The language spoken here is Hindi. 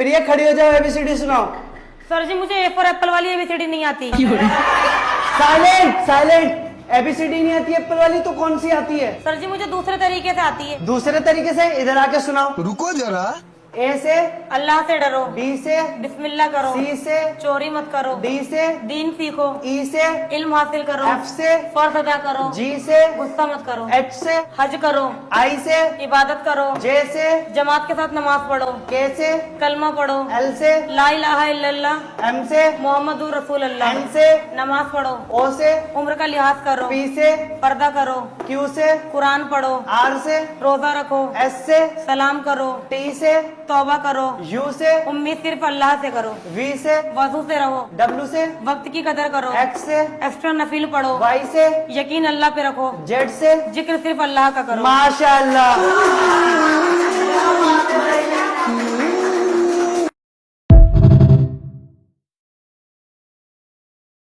प्रिया खड़ी हो जाओ, एबीसीडी सुनाओ। सर जी मुझे ए फॉर एप्पल वाली एबीसीडी नहीं आती। Silent silent. एबीसीडी नहीं आती एप्पल वाली, तो कौन सी आती है? सर जी मुझे दूसरे तरीके से आती है। दूसरे तरीके से? इधर आके सुनाओ। रुको जरा। ए से अल्लाह से डरो, बी से बिस्मिल्लाह करो, सी से चोरी मत करो, डी से दीन सीखो, ई से इल्म हासिल करो, एफ से फर्ज अदा करो, जी से गुस्सा मत करो, एच से हज करो, आई से इबादत करो, जे से जमात के साथ नमाज पढ़ो, के से कलमा पढ़ो, एल से ला इलाहा इल्लल्लाह, एम से मोहम्मदुर रसूल अल्लाह, एन से नमाज पढ़ो, ओ से उम्र का लिहाज करो, पी से पर्दा करो, क्यू से कुरान पढ़ो, आर से रोजा रखो, एस से सलाम करो, टी से तौबा करो, यू से उम्मीद सिर्फ अल्लाह से करो, वी से वजू से रहो, डब्ल्यू से वक्त की कदर करो, एक्स से एक्स्ट्रा नफिल पढ़ो, वाई से यकीन अल्लाह पे रखो, जेड से जिक्र सिर्फ अल्लाह का करो। माशाअल्लाह।